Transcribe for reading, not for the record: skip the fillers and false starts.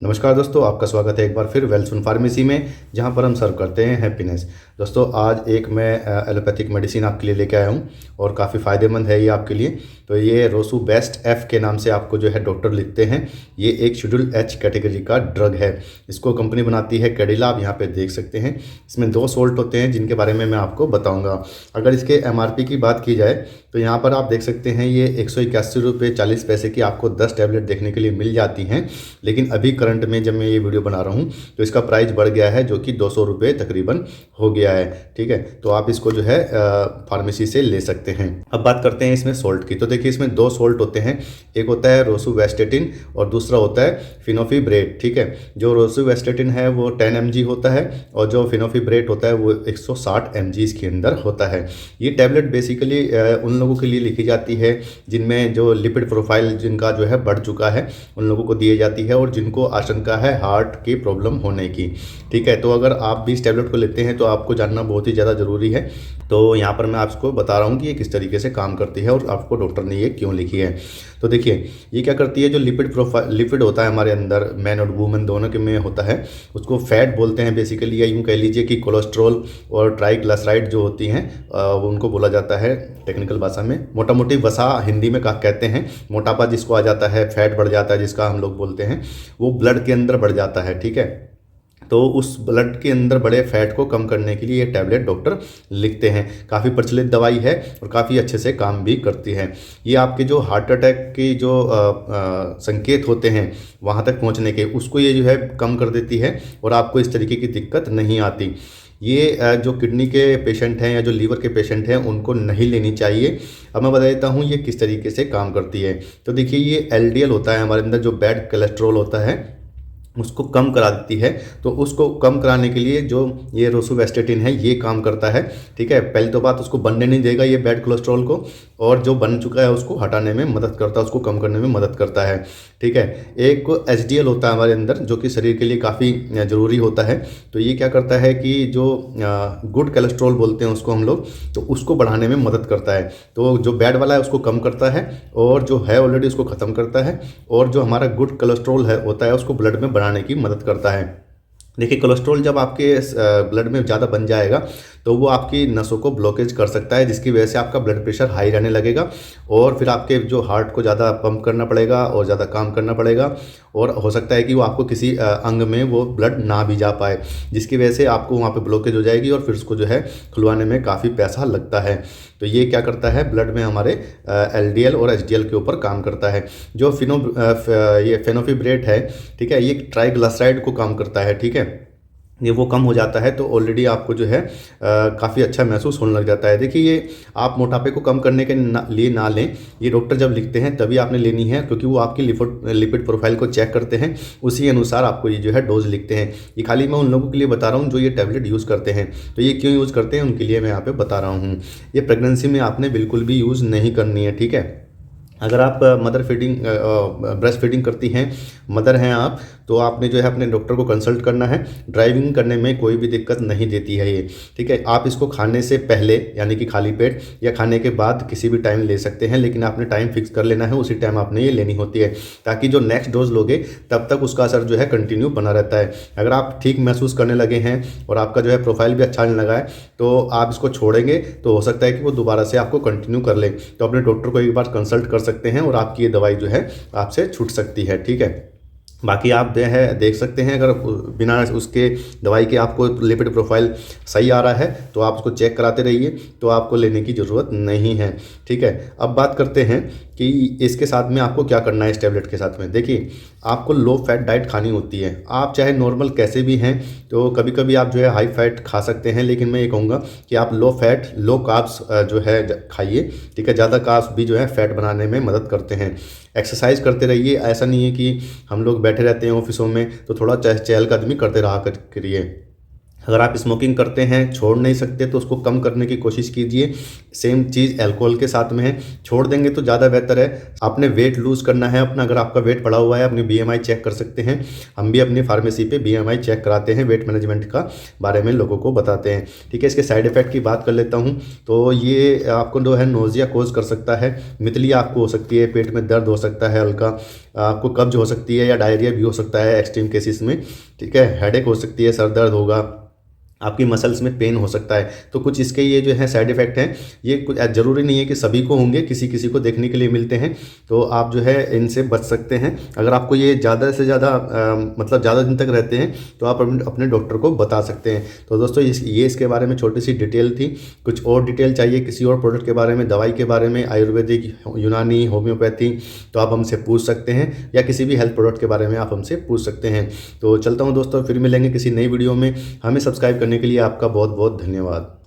नमस्कार दोस्तों, आपका स्वागत है एक बार फिर वेलसुन फार्मेसी में, जहां पर हम सर्व करते हैं हैप्पीनेस। दोस्तों, आज एक मैं एलोपैथिक मेडिसिन आपके लिए लेके आया हूं और काफ़ी फ़ायदेमंद है ये आपके लिए। तो ये रोसू बेस्ट एफ के नाम से आपको जो है डॉक्टर लिखते हैं। ये एक शेड्यूल एच कैटेगरी का ड्रग है। इसको कंपनी बनाती है कैडिला, आप यहाँ पे देख सकते हैं। इसमें 2 सोल्ट होते हैं जिनके बारे में मैं आपको बताऊँगा। अगर इसके एमआरपी की बात की जाए तो यहाँ पर आप देख सकते हैं ये 181 रुपये 40 पैसे की आपको 10 टैबलेट देखने के लिए मिल जाती हैं। लेकिन अभी करंट में जब मैं ये वीडियो बना रहा हूँ तो इसका प्राइस बढ़ गया है, जो कि 200 रुपये तकरीबन हो गया है। ठीक है, तो आप इसको जो है फार्मेसी से ले सकते हैं। अब बात करते हैं इसमें सोल्ट की। तो देखिए, इसमें 2 सोल्ट होते हैं। एक होता है रोसुवेस्टेटिन और दूसरा होता है फिनोफिब्रेट। ठीक है, जो रोसुवेस्टेटिन है वो 10 mg होता है और जो फिनोफिब्रेट होता है वो 160 mg इसके अंदर होता है। ये टैबलेट बेसिकली उन लोगों के लिए लिखी जाती है जिनमें जो लिपिड प्रोफाइल जिनका जो है बढ़ चुका है, उन लोगों को दी जाती है, और जिनको आशंका है हार्ट की प्रॉब्लम होने की। ठीक है, तो अगर आप भी इस टैबलेट को लेते हैं तो आपको जानना बहुत ही ज़्यादा ज़रूरी है। तो यहाँ पर मैं आपको बता रहा हूँ कि ये किस तरीके से काम करती है और आपको डॉक्टर ने ये क्यों लिखी है। तो देखिए, ये क्या करती है, जो लिपिड होता है हमारे अंदर, मैन और वूमेन दोनों के में होता है, उसको फैट बोलते हैं बेसिकली, या यूँ कह लीजिए कि कोलेस्ट्रॉल और ट्राइग्लिसराइड जो होती हैं वो उनको बोला जाता है टेक्निकल भाषा में। मोटा मोटी वसा हिंदी में कहते हैं। मोटापा जिसको आ जाता है, फैट बढ़ जाता है जिसका हम लोग बोलते हैं, वो ब्लड के अंदर बढ़ जाता है। ठीक है, तो उस ब्लड के अंदर बड़े फैट को कम करने के लिए ये टैबलेट डॉक्टर लिखते हैं। काफ़ी प्रचलित दवाई है और काफ़ी अच्छे से काम भी करती है। ये आपके जो हार्ट अटैक की जो संकेत होते हैं वहाँ तक पहुँचने के, उसको ये जो है कम कर देती है और आपको इस तरीके की दिक्कत नहीं आती। ये जो किडनी के पेशेंट हैं या जो लीवर के पेशेंट हैं उनको नहीं लेनी चाहिए। अब मैं बता देता हूँ ये किस तरीके से काम करती है। तो देखिए, ये एलडीएल होता है हमारे अंदर, जो बैड कोलेस्ट्रॉल होता है उसको कम करा देती है। तो उसको कम कराने के लिए जो ये रोसुवेस्टेटिन है ये काम करता है। ठीक है, पहली तो बात, उसको बनने नहीं देगा ये बैड कोलेस्ट्रॉल को, और जो बन चुका है उसको हटाने में मदद करता है, उसको कम करने में मदद करता है। ठीक है, एक एचडीएल होता है हमारे अंदर जो कि शरीर के लिए काफ़ी ज़रूरी होता है। तो ये क्या करता है कि जो गुड कोलेस्ट्रॉल बोलते हैं उसको हम लोग, तो उसको बढ़ाने में मदद करता है। तो जो बैड वाला है उसको कम करता है और जो है ऑलरेडी उसको ख़त्म करता है, और जो हमारा गुड कोलेस्ट्रॉल है होता है उसको ब्लड में बढ़ाने की मदद करता है। देखिए, कोलेस्ट्रॉल जब आपके ब्लड में ज़्यादा बन जाएगा तो वो आपकी नसों को ब्लॉकेज कर सकता है, जिसकी वजह से आपका ब्लड प्रेशर हाई रहने लगेगा और फिर आपके जो हार्ट को ज़्यादा पंप करना पड़ेगा और ज़्यादा काम करना पड़ेगा, और हो सकता है कि वो आपको किसी अंग में वो ब्लड ना भी जा पाए, जिसकी वजह से आपको वहाँ पे ब्लॉकेज हो जाएगी और फिर उसको जो है खुलवाने में काफ़ी पैसा लगता है। तो ये क्या करता है, ब्लड में हमारे एलडीएल और एचडीएल के ऊपर काम करता है। जो ये फेनोफिब्रेट है, ठीक है, ये ट्राइग्लिसराइड को काम करता है। ठीक है, ये वो कम हो जाता है तो ऑलरेडी आपको जो है काफ़ी अच्छा महसूस होने लग जाता है। देखिए, ये आप मोटापे को कम करने के लिए ना लें, ये डॉक्टर जब लिखते हैं तभी आपने लेनी है, क्योंकि वो आपकी लिपिड प्रोफाइल को चेक करते हैं, उसी अनुसार आपको ये जो है डोज लिखते हैं। ये खाली मैं उन लोगों के लिए बता रहा हूँ जो ये टैबलेट यूज़ करते हैं। तो ये क्यों यूज़ करते हैं उनके लिए मैं यहाँ पर बता रहा हूँ। ये प्रेगनेंसी में आपने बिल्कुल भी यूज़ नहीं करनी है। ठीक है, अगर आप मदर फीडिंग ब्रेस्ट फीडिंग करती हैं, मदर हैं आप, तो आपने जो है अपने डॉक्टर को कंसल्ट करना है। ड्राइविंग करने में कोई भी दिक्कत नहीं देती है ये। ठीक है, आप इसको खाने से पहले यानी कि खाली पेट या खाने के बाद किसी भी टाइम ले सकते हैं, लेकिन आपने टाइम फिक्स कर लेना है, उसी टाइम आपने ये लेनी होती है, ताकि जो नेक्स्ट डोज लोगे तब तक उसका असर जो है कंटिन्यू बना रहता है। अगर आप ठीक महसूस करने लगे हैं और आपका जो है प्रोफाइल भी अच्छा आने लगा है तो आप इसको छोड़ेंगे तो हो सकता है कि वो दोबारा से आपको कंटिन्यू कर लें। तो अपने डॉक्टर को एक बार कंसल्ट कर सकते हैं और आपकी ये दवाई जो है आपसे छूट सकती है। ठीक है, बाकी आप जो है देख सकते हैं, अगर बिना उसके दवाई के आपको लिपिड प्रोफाइल सही आ रहा है तो आप उसको चेक कराते रहिए, तो आपको लेने की ज़रूरत नहीं है। ठीक है, अब बात करते हैं कि इसके साथ में आपको क्या करना है। इस टैबलेट के साथ में देखिए, आपको लो फैट डाइट खानी होती है। आप चाहे नॉर्मल कैसे भी हैं, तो कभी कभी आप जो है हाई फैट खा सकते हैं, लेकिन मैं ये कहूँगा कि आप लो फैट लो कार्ब्स जो है खाइए। ठीक है, ज़्यादा कार्ब्स भी जो है फैट बनाने में मदद करते हैं। एक्सरसाइज करते रहिए। ऐसा नहीं है कि हम लोग बैठे रहते हैं ऑफिसों में तो थोड़ा चहलकदमी करते रहा करिए। अगर आप स्मोकिंग करते हैं, छोड़ नहीं सकते, तो उसको कम करने की कोशिश कीजिए। सेम चीज़ अल्कोहल के साथ में है, छोड़ देंगे तो ज़्यादा बेहतर है। आपने वेट लूज़ करना है अपना, अगर आपका वेट बढ़ा हुआ है अपनी बीएमआई चेक कर सकते हैं। हम भी अपनी फार्मेसी पे बीएमआई चेक कराते हैं, वेट मैनेजमेंट का बारे में लोगों को बताते हैं। ठीक है, इसके साइड इफ़ेक्ट की बात कर लेता हूँ। तो ये आपको जो है नोज़िया कोज़ कर सकता है, मितली आपको हो सकती है, पेट में दर्द हो सकता है हल्का, आपको कब्ज हो सकती है या डायरिया भी हो सकता है एक्सट्रीम केसेस में। ठीक है, हेडेक हो सकती है, सर दर्द होगा, आपकी मसल्स में पेन हो सकता है। तो कुछ इसके ये जो है साइड इफ़ेक्ट हैं, ये कुछ ज़रूरी नहीं है कि सभी को होंगे, किसी किसी को देखने के लिए मिलते हैं। तो आप जो है इनसे बच सकते हैं। अगर आपको ये ज़्यादा से ज़्यादा मतलब ज़्यादा दिन तक रहते हैं तो आप अपने डॉक्टर को बता सकते हैं। तो दोस्तों ये इसके बारे में छोटी सी डिटेल थी। कुछ और डिटेल चाहिए किसी और प्रोडक्ट के बारे में, दवाई के बारे में, आयुर्वेदिक, यूनानी, होम्योपैथी, तो आप हमसे पूछ सकते हैं, या किसी भी हेल्थ प्रोडक्ट के बारे में आप हमसे पूछ सकते हैं। तो चलता हूँ दोस्तों, फिर मिलेंगे किसी नई वीडियो में। हमें सब्सक्राइब करने के लिए आपका बहुत बहुत धन्यवाद।